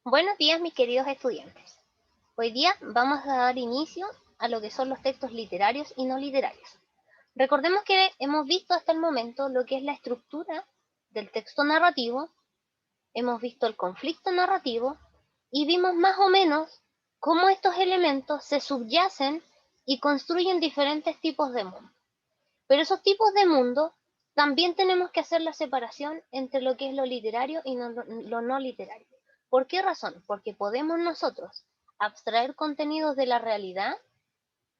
Buenos días, mis queridos estudiantes. Hoy día vamos a dar inicio a lo que son los textos literarios y no literarios. Recordemos que hemos visto hasta el momento lo que es la estructura del texto narrativo, hemos visto el conflicto narrativo y vimos más o menos cómo estos elementos se subyacen y construyen diferentes tipos de mundo. Pero esos tipos de mundo también tenemos que hacer la separación entre lo que es lo literario y lo no literario. ¿Por qué razón? Porque podemos nosotros abstraer contenidos de la realidad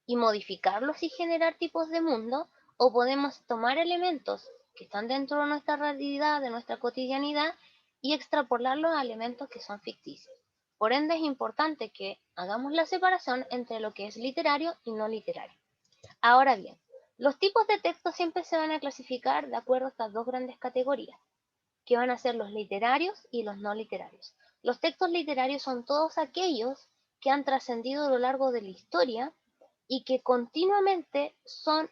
y modificarlos y generar tipos de mundo, o podemos tomar elementos que están dentro de nuestra realidad, de nuestra cotidianidad, y extrapolarlos a elementos que son ficticios. Por ende, es importante que hagamos la separación entre lo que es literario y no literario. Ahora bien, los tipos de texto siempre se van a clasificar de acuerdo a estas dos grandes categorías, que van a ser los literarios y los no literarios. Los textos literarios son todos aquellos que han trascendido a lo largo de la historia y que continuamente son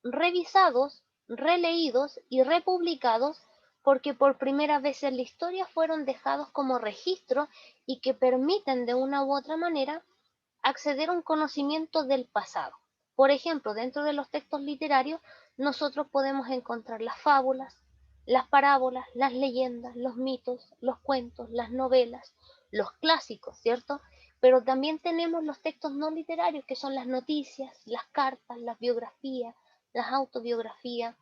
revisados, releídos y republicados porque por primera vez en la historia fueron dejados como registro y que permiten de una u otra manera acceder a un conocimiento del pasado. Por ejemplo, dentro de los textos literarios nosotros podemos encontrar las fábulas, las parábolas, las leyendas, los mitos, los cuentos, las novelas, los clásicos, ¿cierto? Pero también tenemos los textos no literarios, que son las noticias, las cartas, las biografías, las autobiografías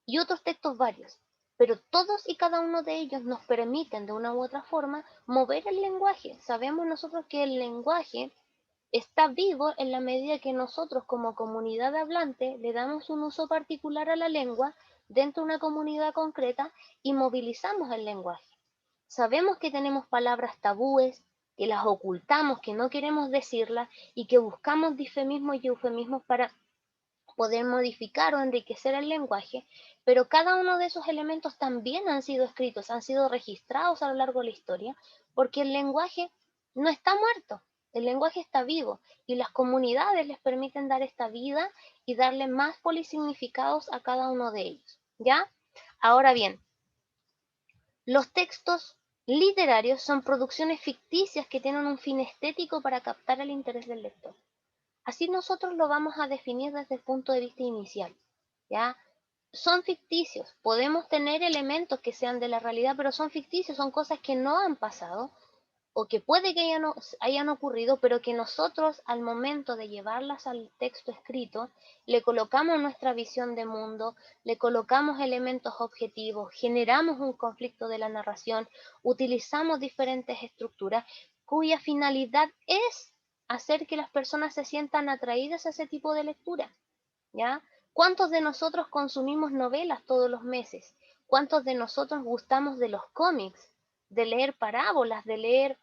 y otros textos varios. Pero todos y cada uno de ellos nos permiten de una u otra forma mover el lenguaje. Sabemos nosotros que el lenguaje está vivo en la medida que nosotros como comunidad hablante le damos un uso particular a la lengua dentro de una comunidad concreta y movilizamos el lenguaje. Sabemos que tenemos palabras tabúes, que las ocultamos, que no queremos decirlas y que buscamos difemismos y eufemismos para poder modificar o enriquecer el lenguaje, pero cada uno de esos elementos también han sido escritos, han sido registrados a lo largo de la historia, porque el lenguaje no está muerto, el lenguaje está vivo y las comunidades les permiten dar esta vida y darle más polisignificados a cada uno de ellos, ¿ya? Ahora bien, los textos literarios son producciones ficticias que tienen un fin estético para captar el interés del lector. Así nosotros lo vamos a definir desde el punto de vista inicial, ¿ya? Son ficticios, podemos tener elementos que sean de la realidad, pero son ficticios, son cosas que no han pasado o que puede que hayan ocurrido, pero que nosotros al momento de llevarlas al texto escrito, le colocamos nuestra visión de mundo, le colocamos elementos objetivos, generamos un conflicto de la narración, utilizamos diferentes estructuras cuya finalidad es hacer que las personas se sientan atraídas a ese tipo de lectura, ¿ya? ¿Cuántos de nosotros consumimos novelas todos los meses? ¿Cuántos de nosotros gustamos de los cómics, de leer parábolas, de leer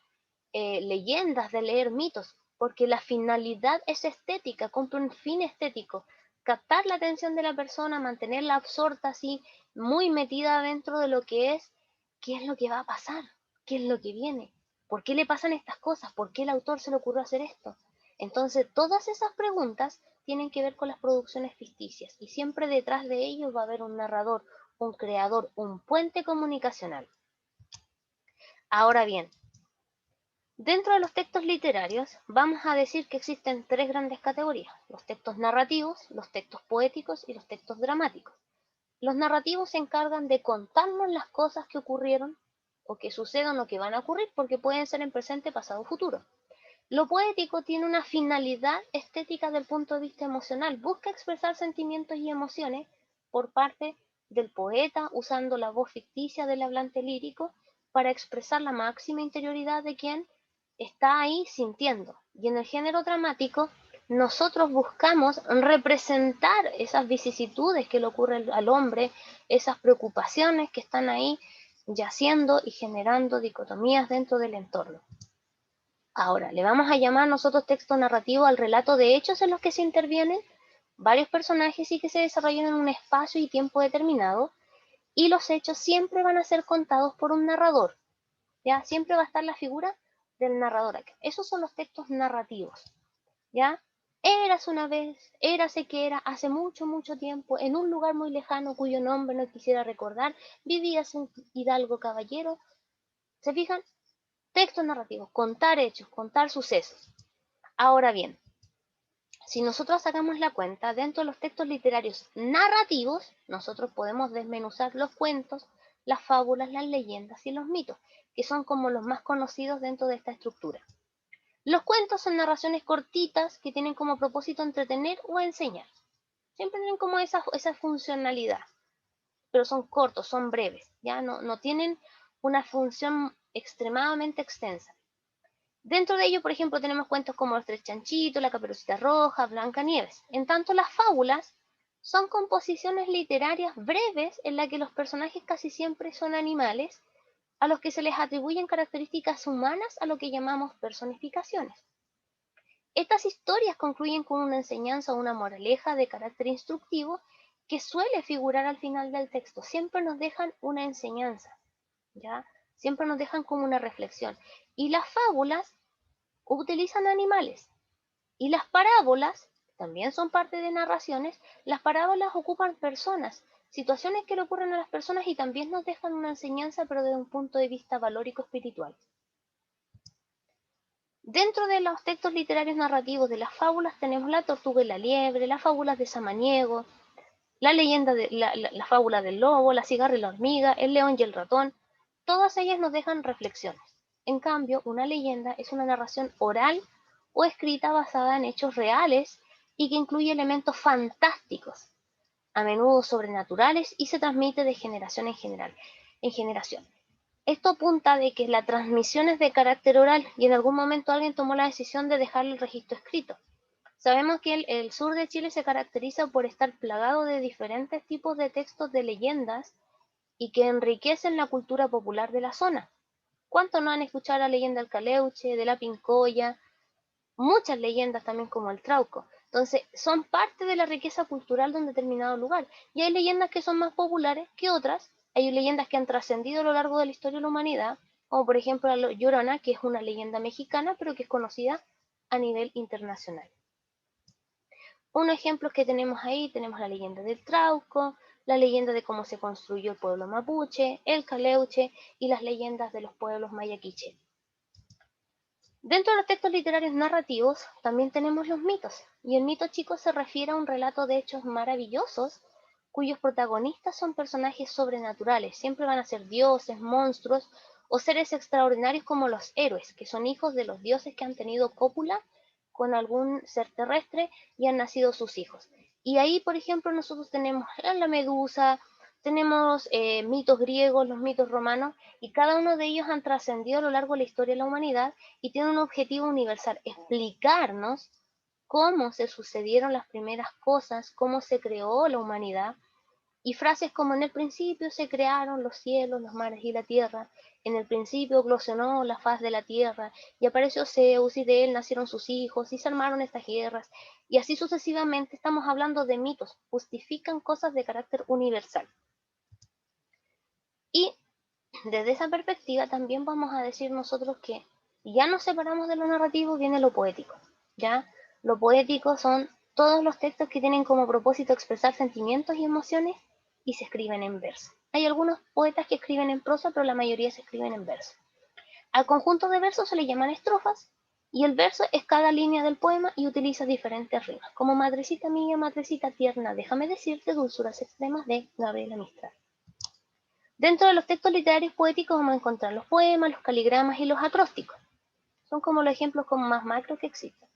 leyendas, de leer mitos? Porque la finalidad es estética, cumple un fin estético, captar la atención de la persona, mantenerla absorta así, muy metida dentro de lo que es, qué es lo que va a pasar, qué es lo que viene, por qué le pasan estas cosas, por qué el autor se le ocurrió hacer esto. Entonces, todas esas preguntas tienen que ver con las producciones ficticias y siempre detrás de ellos va a haber un narrador, un creador, un puente comunicacional. Ahora bien, dentro de los textos literarios vamos a decir que existen tres grandes categorías: los textos narrativos, los textos poéticos y los textos dramáticos. Los narrativos se encargan de contarnos las cosas que ocurrieron o que sucedan o que van a ocurrir, porque pueden ser en presente, pasado o futuro. Lo poético tiene una finalidad estética del punto de vista emocional, busca expresar sentimientos y emociones por parte del poeta usando la voz ficticia del hablante lírico para expresar la máxima interioridad de quien está ahí sintiendo. Y en el género dramático nosotros buscamos representar esas vicisitudes que le ocurren al hombre, esas preocupaciones que están ahí yaciendo y generando dicotomías dentro del entorno. Ahora, le vamos a llamar nosotros texto narrativo al relato de hechos en los que se intervienen varios personajes y que se desarrollan en un espacio y tiempo determinado, y los hechos siempre van a ser contados por un narrador, ¿ya? Siempre va a estar la figura del narrador acá. Esos son los textos narrativos, ¿ya? Eras una vez, érase que era, hace mucho, mucho tiempo, en un lugar muy lejano cuyo nombre no quisiera recordar, vivía un hidalgo caballero. ¿Se fijan? Textos narrativos, contar hechos, contar sucesos. Ahora bien, si nosotros sacamos la cuenta, dentro de los textos literarios narrativos, nosotros podemos desmenuzar los cuentos, las fábulas, las leyendas y los mitos, que son como los más conocidos dentro de esta estructura. Los cuentos son narraciones cortitas que tienen como propósito entretener o enseñar. Siempre tienen como esa funcionalidad, pero son cortos, son breves, ya no tienen una función extremadamente extensa. Dentro de ello, por ejemplo, tenemos cuentos como Los Tres Chanchitos, La Caperucita Roja, Blancanieves. En tanto, las fábulas son composiciones literarias breves en las que los personajes casi siempre son animales a los que se les atribuyen características humanas a lo que llamamos personificaciones. Estas historias concluyen con una enseñanza o una moraleja de carácter instructivo que suele figurar al final del texto. Siempre nos dejan una enseñanza, ¿ya? Siempre nos dejan como una reflexión. Y las fábulas utilizan animales. Y las parábolas también son parte de narraciones. Las parábolas ocupan personas, situaciones que le ocurren a las personas y también nos dejan una enseñanza, pero desde un punto de vista valórico espiritual. Dentro de los textos literarios narrativos de las fábulas tenemos La Tortuga y la Liebre, las fábulas de Samaniego, la fábula del lobo, La cigarra y la hormiga, El león y el ratón. Todas ellas nos dejan reflexiones. En cambio, una leyenda es una narración oral o escrita basada en hechos reales y que incluye elementos fantásticos, a menudo sobrenaturales, y se transmite de generación en generación. Esto apunta de que la transmisión es de carácter oral y en algún momento alguien tomó la decisión de dejar el registro escrito. Sabemos que el sur de Chile se caracteriza por estar plagado de diferentes tipos de textos de leyendas y que enriquecen la cultura popular de la zona. ¿Cuántos no han escuchado la leyenda del Caleuche, de la Pincoya? Muchas leyendas también como el Trauco. Entonces, son parte de la riqueza cultural de un determinado lugar. Y hay leyendas que son más populares que otras. Hay leyendas que han trascendido a lo largo de la historia de la humanidad, como por ejemplo la Llorona, que es una leyenda mexicana, pero que es conocida a nivel internacional. Unos ejemplos que tenemos ahí, tenemos la leyenda del Trauco, la leyenda de cómo se construyó el pueblo mapuche, el Caleuche y las leyendas de los pueblos maya-quiché. Dentro de los textos literarios narrativos también tenemos los mitos, y el mito, chicos, se refiere a un relato de hechos maravillosos cuyos protagonistas son personajes sobrenaturales. Siempre van a ser dioses, monstruos o seres extraordinarios como los héroes, que son hijos de los dioses que han tenido cópula con algún ser terrestre y han nacido sus hijos. Y ahí, por ejemplo, nosotros tenemos la medusa, tenemos mitos griegos, los mitos romanos, y cada uno de ellos han trascendido a lo largo de la historia de la humanidad y tienen un objetivo universal: explicarnos cómo se sucedieron las primeras cosas, cómo se creó la humanidad. Y frases como: en el principio se crearon los cielos, los mares y la tierra, en el principio eclosionó la faz de la tierra, y apareció Zeus, y de él nacieron sus hijos, y se armaron estas guerras, y así sucesivamente. Estamos hablando de mitos, justifican cosas de carácter universal. Y desde esa perspectiva también vamos a decir nosotros que ya nos separamos de lo narrativo, viene lo poético, ¿ya? Lo poético son todos los textos que tienen como propósito expresar sentimientos y emociones y se escriben en verso. Hay algunos poetas que escriben en prosa, pero la mayoría se escriben en verso. Al conjunto de versos se le llaman estrofas, y el verso es cada línea del poema y utiliza diferentes rimas, como Madrecita mía, madrecita tierna, déjame decirte dulzuras extremas, de Gabriela Mistral. Dentro de los textos literarios poéticos vamos a encontrar los poemas, los caligramas y los acrósticos. Son como los ejemplos como más macro que existen.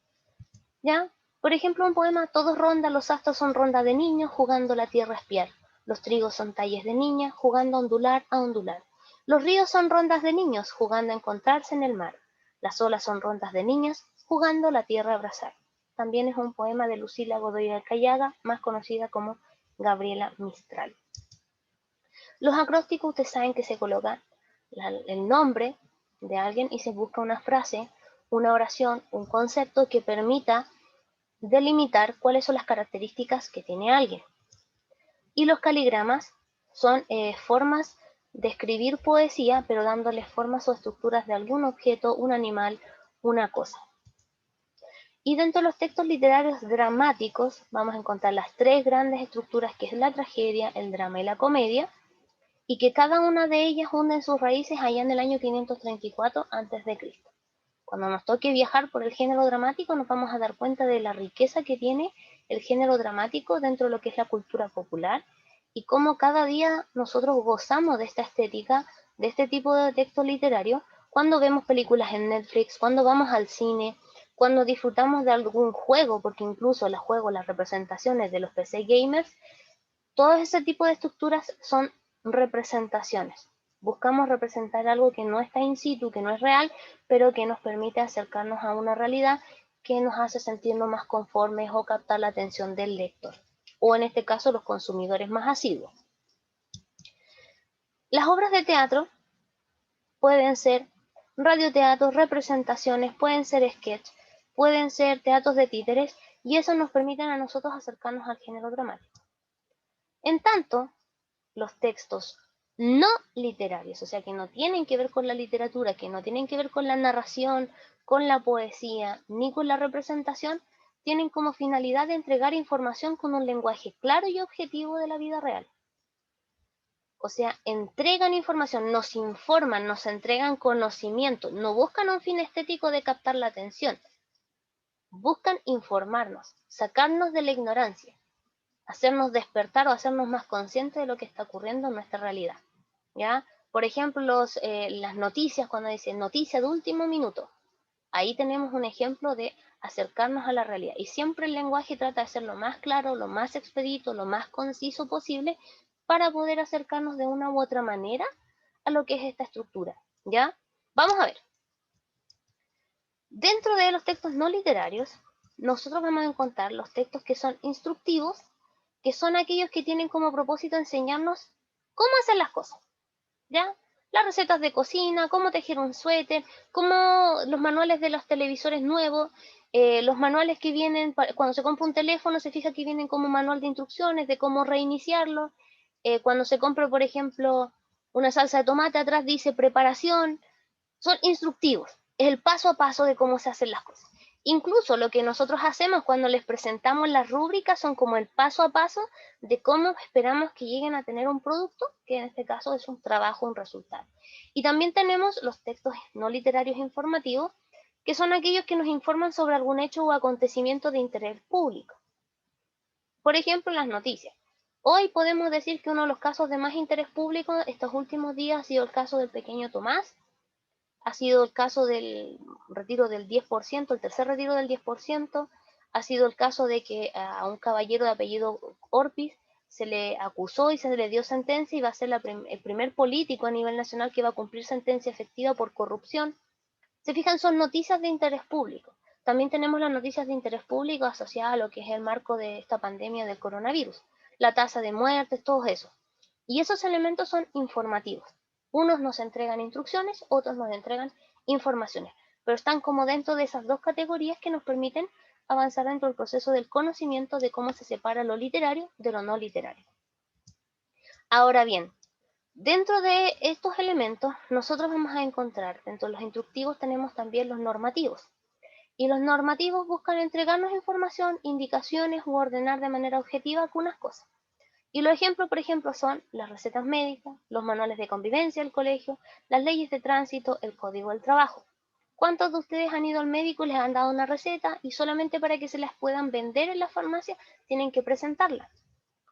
¿Ya? Por ejemplo, un poema: todos ronda, los astros son ronda de niños, jugando la tierra a espiar. Los trigos son talles de niñas, jugando a ondular a ondular. Los ríos son rondas de niños, jugando a encontrarse en el mar. Las olas son rondas de niñas, jugando la tierra a abrazar. También es un poema de Lucila Godoy Alcayaga, más conocida como Gabriela Mistral. Los acrósticos, ustedes saben que se coloca el nombre de alguien y se busca una frase, una oración, un concepto que permita delimitar cuáles son las características que tiene alguien. Y los caligramas son formas de escribir poesía, pero dándoles formas o estructuras de algún objeto, un animal, una cosa. Y dentro de los textos literarios dramáticos vamos a encontrar las tres grandes estructuras, que es la tragedia, el drama y la comedia. y que cada una de ellas hunde sus raíces allá en el año 534 a.C. Cuando nos toque viajar por el género dramático, nos vamos a dar cuenta de la riqueza que tiene el género dramático dentro de lo que es la cultura popular y cómo cada día nosotros gozamos de esta estética, de este tipo de texto literario, cuando vemos películas en Netflix, cuando vamos al cine, cuando disfrutamos de algún juego, porque incluso los juegos, las representaciones de los PC gamers, todo ese tipo de estructuras son representaciones. Buscamos representar algo que no está in situ, que no es real, pero que nos permite acercarnos a una realidad que nos hace sentirnos más conformes o captar la atención del lector, o en este caso los consumidores más asiduos. Las obras de teatro pueden ser radioteatros, representaciones, pueden ser sketches, pueden ser teatros de títeres, y eso nos permite a nosotros acercarnos al género dramático. En tanto, los textos no literarios, o sea, que no tienen que ver con la literatura, que no tienen que ver con la narración, con la poesía, ni con la representación, tienen como finalidad de entregar información con un lenguaje claro y objetivo de la vida real. O sea, entregan información, nos informan, nos entregan conocimiento, no buscan un fin estético de captar la atención, buscan informarnos, sacarnos de la ignorancia, hacernos despertar o hacernos más conscientes de lo que está ocurriendo en nuestra realidad. ¿Ya? Por ejemplo, las noticias, cuando dicen noticia de último minuto, ahí tenemos un ejemplo de acercarnos a la realidad. Y siempre el lenguaje trata de ser lo más claro, lo más expedito, lo más conciso posible para poder acercarnos de una u otra manera a lo que es esta estructura. ¿Ya? Vamos a ver. Dentro de los textos no literarios, nosotros vamos a encontrar los textos que son instructivos, que son aquellos que tienen como propósito enseñarnos cómo hacer las cosas, ¿ya? Las recetas de cocina, cómo tejer un suéter, cómo los manuales de los televisores nuevos, los manuales que vienen, cuando se compra un teléfono, se fija que vienen como manual de instrucciones de cómo reiniciarlo. Cuando se compra, por ejemplo, una salsa de tomate, atrás dice preparación, son instructivos, es el paso a paso de cómo se hacen las cosas. Incluso lo que nosotros hacemos cuando les presentamos las rúbricas son como el paso a paso de cómo esperamos que lleguen a tener un producto, que en este caso es un trabajo, un resultado. Y también tenemos los textos no literarios informativos, que son aquellos que nos informan sobre algún hecho o acontecimiento de interés público. Por ejemplo, las noticias. Hoy podemos decir que uno de los casos de más interés público estos últimos días ha sido el caso del pequeño Tomás, ha sido el caso del retiro del 10%, el tercer retiro del 10%, ha sido el caso de que a un caballero de apellido Orpiz se le acusó y se le dio sentencia y va a ser el primer político a nivel nacional que va a cumplir sentencia efectiva por corrupción. Se fijan, son noticias de interés público. También tenemos las noticias de interés público asociadas a lo que es el marco de esta pandemia del coronavirus, la tasa de muertes, todo eso. Y esos elementos son informativos. Unos nos entregan instrucciones, otros nos entregan informaciones, pero están como dentro de esas dos categorías que nos permiten avanzar dentro del proceso del conocimiento de cómo se separa lo literario de lo no literario. Ahora bien, dentro de estos elementos, nosotros vamos a encontrar, dentro de los instructivos tenemos también los normativos. Y los normativos buscan entregarnos información, indicaciones u ordenar de manera objetiva algunas cosas. Y los ejemplos, por ejemplo, son las recetas médicas, los manuales de convivencia del colegio, las leyes de tránsito, el código del trabajo. ¿Cuántos de ustedes han ido al médico y les han dado una receta y solamente para que se las puedan vender en la farmacia tienen que presentarla?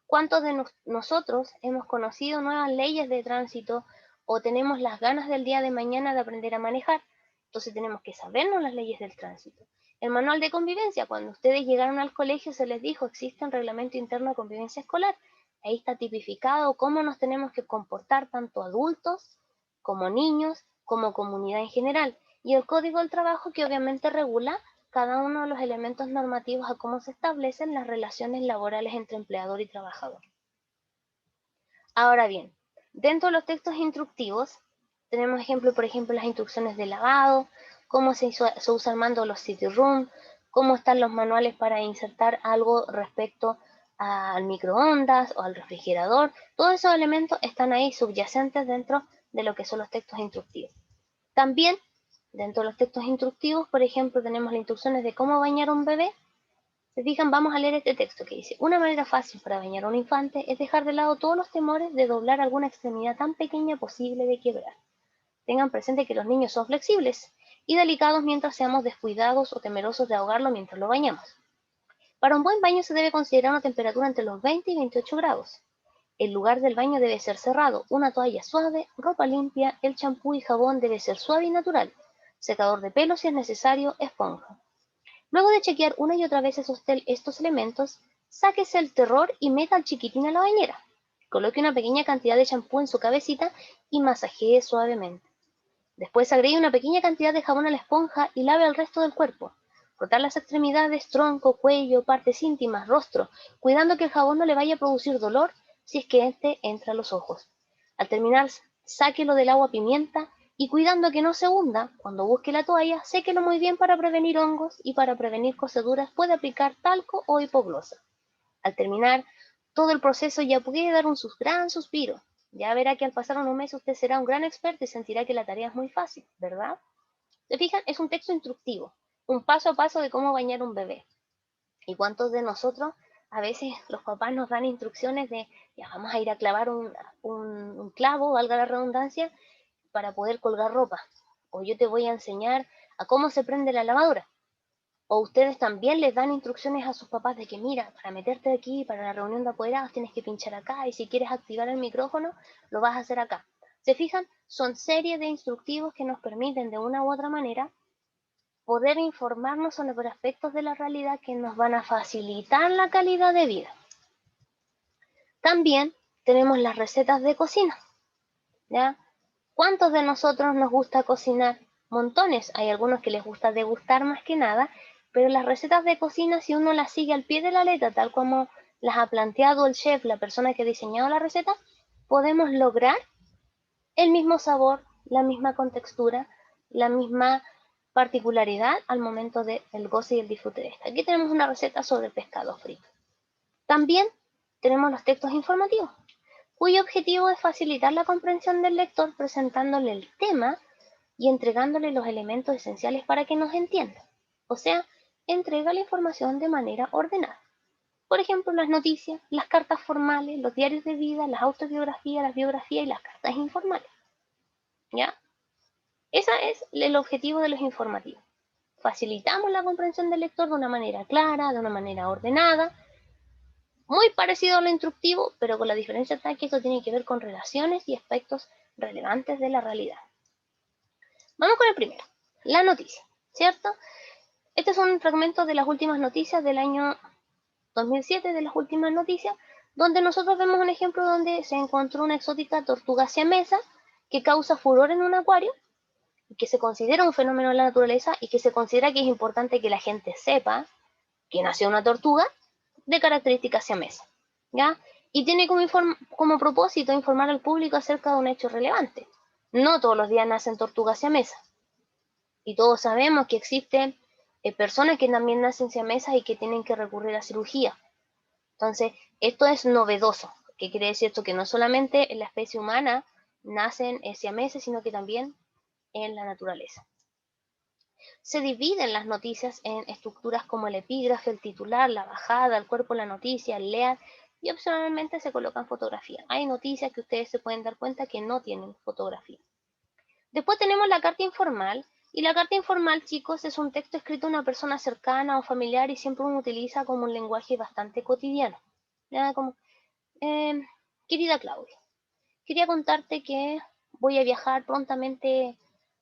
¿Cuántos de nosotros hemos conocido nuevas leyes de tránsito o tenemos las ganas del día de mañana de aprender a manejar? Entonces tenemos que sabernos las leyes del tránsito. El manual de convivencia, cuando ustedes llegaron al colegio se les dijo, existe un reglamento interno de convivencia escolar. Ahí está tipificado cómo nos tenemos que comportar tanto adultos como niños, como comunidad en general. Y el código del trabajo que obviamente regula cada uno de los elementos normativos a cómo se establecen las relaciones laborales entre empleador y trabajador. Ahora bien, dentro de los textos instructivos tenemos ejemplo, por ejemplo, las instrucciones de lavado, cómo se usa el mando de los CD-ROOM, cómo están los manuales para insertar algo respecto al microondas o al refrigerador. Todos esos elementos están ahí subyacentes dentro de lo que son los textos instructivos. También, dentro de los textos instructivos, por ejemplo, tenemos las instrucciones de cómo bañar a un bebé, Se fijan, vamos a leer este texto que dice: una manera fácil para bañar a un infante es dejar de lado todos los temores de doblar alguna extremidad tan pequeña posible de quebrar. Tengan presente que los niños son flexibles y delicados mientras seamos descuidados o temerosos de ahogarlo mientras lo bañamos. Para un buen baño se debe considerar una temperatura entre los 20 y 28 grados. El lugar del baño debe ser cerrado, una toalla suave, ropa limpia, el champú y jabón debe ser suave y natural, secador de pelo si es necesario, esponja. Luego de chequear una y otra vez estos elementos, sáquese el terror y meta al chiquitín a la bañera. Coloque una pequeña cantidad de champú en su cabecita y masajee suavemente. Después agregue una pequeña cantidad de jabón a la esponja y lave el resto del cuerpo. Frotar las extremidades, tronco, cuello, partes íntimas, rostro, cuidando que el jabón no le vaya a producir dolor si es que este entra a los ojos. Al terminar, sáquelo del agua pimienta y cuidando que no se hunda, cuando busque la toalla, séquelo muy bien para prevenir hongos y para prevenir coceduras puede aplicar talco o hipoglosa. Al terminar todo el proceso ya puede dar un gran suspiro. Ya verá que al pasar unos meses usted será un gran experto y sentirá que la tarea es muy fácil, ¿verdad? ¿Se fijan? Es un texto instructivo, un paso a paso de cómo bañar un bebé. ¿Y cuántos de nosotros a veces los papás nos dan instrucciones de, ya vamos a ir a clavar un clavo, valga la redundancia, para poder colgar ropa? O yo te voy a enseñar a cómo se prende la lavadora. O ustedes también les dan instrucciones a sus papás de que, mira, para meterte aquí, para la reunión de apoderados, tienes que pinchar acá, y si quieres activar el micrófono, lo vas a hacer acá. ¿Se fijan? Son series de instructivos que nos permiten de una u otra manera poder informarnos sobre aspectos de la realidad que nos van a facilitar la calidad de vida. También tenemos las recetas de cocina, ¿ya? ¿Cuántos de nosotros nos gusta cocinar? Montones. Hay algunos que les gusta degustar más que nada, pero las recetas de cocina, si uno las sigue al pie de la letra, tal como las ha planteado el chef, la persona que ha diseñado la receta, podemos lograr el mismo sabor, la misma contextura, la misma particularidad al momento del goce y el disfrute de esta. Aquí tenemos una receta sobre pescado frito. También tenemos los textos informativos, cuyo objetivo es facilitar la comprensión del lector presentándole el tema y entregándole los elementos esenciales para que nos entienda. O sea, entrega la información de manera ordenada. Por ejemplo, las noticias, las cartas formales, los diarios de vida, las autobiografías, las biografías y las cartas informales. ¿Ya? Ese es el objetivo de los informativos. Facilitamos la comprensión del lector de una manera clara, de una manera ordenada, muy parecido a lo instructivo, pero con la diferencia está que esto tiene que ver con relaciones y aspectos relevantes de la realidad. Vamos con el primero, la noticia, ¿cierto? Este es un fragmento de las últimas noticias del año 2007, de las últimas noticias, donde nosotros vemos un ejemplo donde se encontró una exótica tortuga siamesa que causa furor en un acuario, que se considera un fenómeno de la naturaleza y que se considera que es importante que la gente sepa que nació una tortuga de características siamesas, ¿ya? Y tiene como propósito informar al público acerca de un hecho relevante. No todos los días nacen tortugas siamesas. Y todos sabemos que existen personas que también nacen siamesas y que tienen que recurrir a cirugía. Entonces, esto es novedoso. ¿Qué quiere decir esto? Que no solamente en la especie humana nacen siameses, sino que también en la naturaleza. Se dividen las noticias en estructuras como el epígrafe, el titular, la bajada, el cuerpo de la noticia, el lead, y opcionalmente se colocan fotografías. Hay noticias que ustedes se pueden dar cuenta que no tienen fotografía. Después tenemos la carta informal, y la carta informal, chicos, es un texto escrito a una persona cercana o familiar y siempre uno utiliza como un lenguaje bastante cotidiano. ¿Ya? Como, querida Claudia, quería contarte que voy a viajar prontamente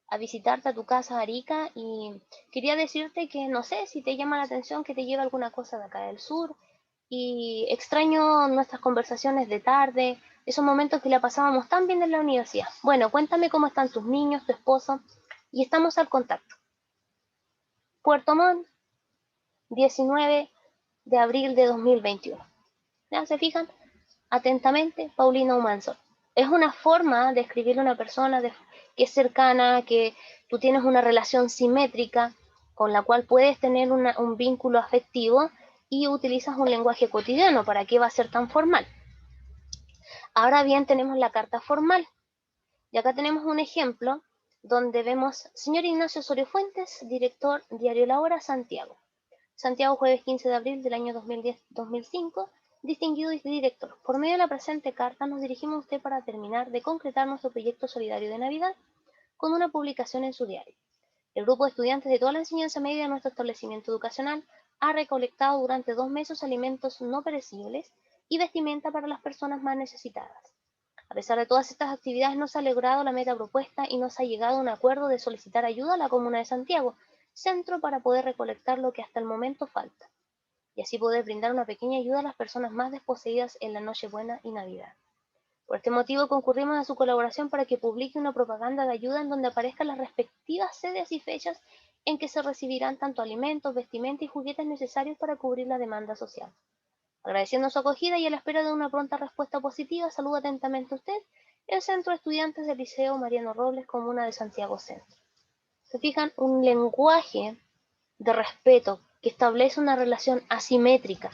a visitarte a tu casa Arica y quería decirte que no sé si te llama la atención que te lleve alguna cosa de acá del sur y extraño nuestras conversaciones de tarde, esos momentos que la pasábamos tan bien en la universidad. Bueno, cuéntame cómo están tus niños, tu esposo y estamos al contacto. Puerto Montt, 19 de abril de 2021. ¿Ya se fijan? Atentamente, Paulina Humansor. Es una forma de escribirle a una persona que es cercana, que tú tienes una relación simétrica con la cual puedes tener un vínculo afectivo y utilizas un lenguaje cotidiano. ¿Para qué va a ser tan formal? Ahora bien, tenemos la carta formal. Y acá tenemos un ejemplo donde vemos, señor Ignacio Osorio Fuentes, director Diario La Hora, Santiago. Santiago, jueves 15 de abril del año 2010-2005. Distinguido director, por medio de la presente carta nos dirigimos a usted para terminar de concretar nuestro proyecto solidario de Navidad con una publicación en su diario. El grupo de estudiantes de toda la enseñanza media de nuestro establecimiento educacional ha recolectado durante 2 meses alimentos no perecibles y vestimenta para las personas más necesitadas. A pesar de todas estas actividades, no se ha logrado la meta propuesta y no se ha llegado a un acuerdo de solicitar ayuda a la Comuna de Santiago, centro, para poder recolectar lo que hasta el momento falta, y así poder brindar una pequeña ayuda a las personas más desposeídas en la Nochebuena y Navidad. Por este motivo concurrimos a su colaboración para que publique una propaganda de ayuda en donde aparezcan las respectivas sedes y fechas en que se recibirán tanto alimentos, vestimenta y juguetes necesarios para cubrir la demanda social. Agradeciendo su acogida y a la espera de una pronta respuesta positiva, saluda atentamente a usted, el Centro de Estudiantes del Liceo Mariano Robles, Comuna de Santiago Centro. ¿Se fijan? Un lenguaje de respeto que establece una relación asimétrica,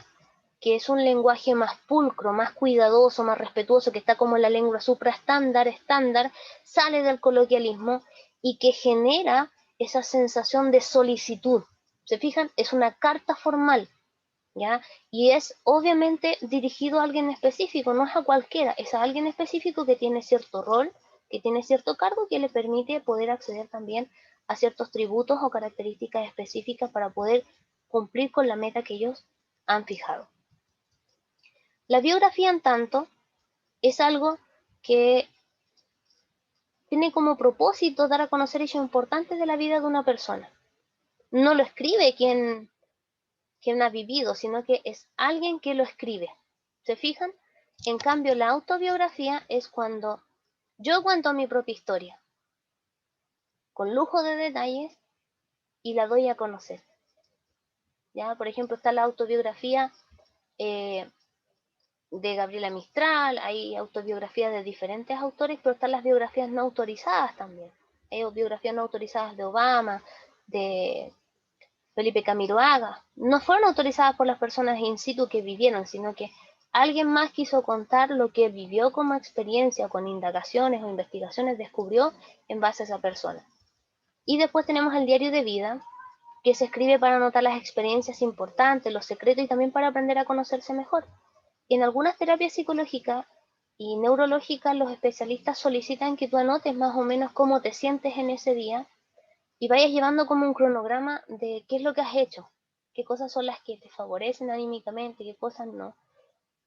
que es un lenguaje más pulcro, más cuidadoso, más respetuoso, que está como en la lengua supraestándar, estándar, sale del coloquialismo y que genera esa sensación de solicitud. ¿Se fijan? Es una carta formal, ¿ya? Y es obviamente dirigido a alguien específico, no es a cualquiera, es a alguien específico que tiene cierto rol, que tiene cierto cargo, que le permite poder acceder también a ciertos tributos o características específicas para poder cumplir con la meta que ellos han fijado. La biografía, en tanto, es algo que tiene como propósito dar a conocer hechos importantes de la vida de una persona. No lo escribe quien ha vivido, sino que es alguien que lo escribe. ¿Se fijan? En cambio, la autobiografía es cuando yo cuento mi propia historia, con lujo de detalles, y la doy a conocer. ¿Ya? Por ejemplo, está la autobiografía eh, de Gabriela Mistral, hay autobiografías de diferentes autores, pero están las biografías no autorizadas también. Hay biografías no autorizadas de Obama, de Felipe Camiroaga. No fueron autorizadas por las personas in situ que vivieron, sino que alguien más quiso contar lo que vivió como experiencia, con indagaciones o investigaciones descubrió en base a esa persona. Y después tenemos el diario de vida, que se escribe para anotar las experiencias importantes, los secretos y también para aprender a conocerse mejor. En algunas terapias psicológicas y neurológicas, los especialistas solicitan que tú anotes más o menos cómo te sientes en ese día y vayas llevando como un cronograma de qué es lo que has hecho, qué cosas son las que te favorecen anímicamente, qué cosas no,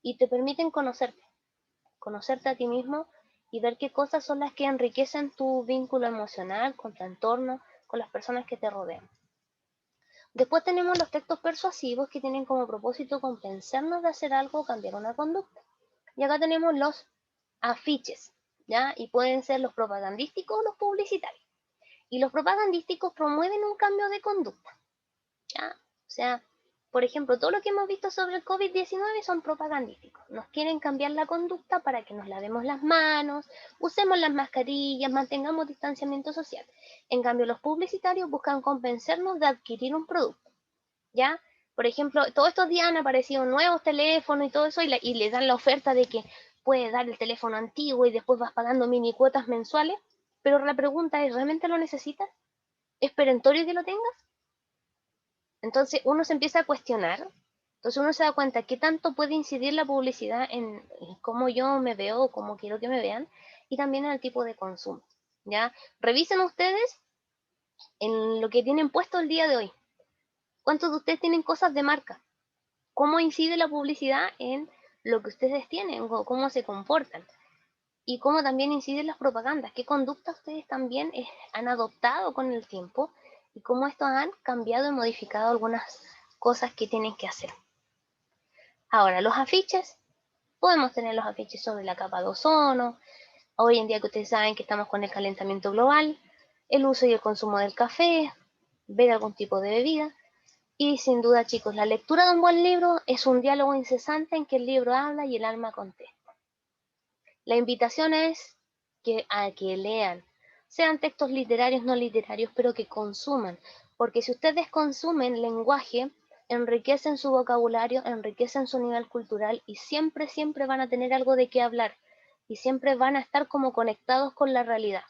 y te permiten conocerte a ti mismo y ver qué cosas son las que enriquecen tu vínculo emocional con tu entorno, con las personas que te rodean. Después tenemos los textos persuasivos, que tienen como propósito convencernos de hacer algo o cambiar una conducta. Y acá tenemos los afiches, ¿ya? Y pueden ser los propagandísticos o los publicitarios. Y los propagandísticos promueven un cambio de conducta, ¿ya? O sea, por ejemplo, todo lo que hemos visto sobre el COVID-19 son propagandísticos. Nos quieren cambiar la conducta para que nos lavemos las manos, usemos las mascarillas, mantengamos distanciamiento social. En cambio, los publicitarios buscan convencernos de adquirir un producto, ¿ya? Por ejemplo, todos estos días han aparecido nuevos teléfonos y todo eso, y les dan la oferta de que puedes dar el teléfono antiguo y después vas pagando mini cuotas mensuales, pero la pregunta es, ¿realmente lo necesitas? ¿Es perentorio que lo tengas? Entonces uno se empieza a cuestionar, entonces uno se da cuenta qué tanto puede incidir la publicidad en cómo yo me veo o cómo quiero que me vean, y también en el tipo de consumo, ¿ya? Revisen ustedes en lo que tienen puesto el día de hoy. ¿Cuántos de ustedes tienen cosas de marca? ¿Cómo incide la publicidad en lo que ustedes tienen o cómo se comportan? Y cómo también inciden las propagandas, qué conductas ustedes también han adoptado con el tiempo y cómo estos han cambiado y modificado algunas cosas que tienen que hacer. Ahora, los afiches, podemos tener los afiches sobre la capa de ozono, hoy en día que ustedes saben que estamos con el calentamiento global, el uso y el consumo del café, ver algún tipo de bebida. Y sin duda, chicos, la lectura de un buen libro es un diálogo incesante en que el libro habla y el alma contesta. La invitación es a que lean, sean textos literarios, no literarios, pero que consuman, porque si ustedes consumen lenguaje, enriquecen su vocabulario, enriquecen su nivel cultural y siempre, siempre van a tener algo de qué hablar y siempre van a estar como conectados con la realidad.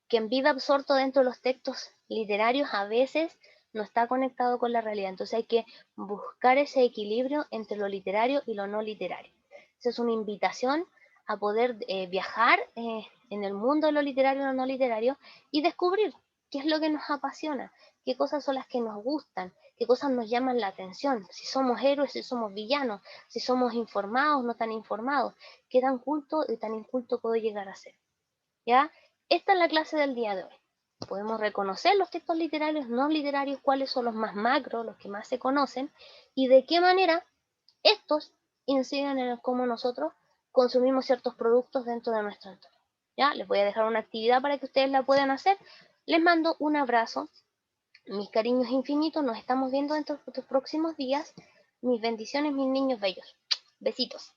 Quien vive absorto dentro de los textos literarios a veces no está conectado con la realidad. Entonces hay que buscar ese equilibrio entre lo literario y lo no literario. Esa es una invitación a poder viajar en el mundo de lo literario y lo no literario y descubrir qué es lo que nos apasiona, qué cosas son las que nos gustan, qué cosas nos llaman la atención, si somos héroes, si somos villanos, si somos informados, no tan informados, qué tan culto y tan inculto puedo llegar a ser. ¿Ya? Esta es la clase del día de hoy. Podemos reconocer los textos literarios, no literarios, cuáles son los más macros, los que más se conocen, y de qué manera estos inciden en cómo nosotros consumimos ciertos productos dentro de nuestro entorno. ¿Ya? Les voy a dejar una actividad para que ustedes la puedan hacer. Les mando un abrazo, mis cariños infinitos, nos estamos viendo dentro de los próximos días. Mis bendiciones, mis niños bellos. Besitos.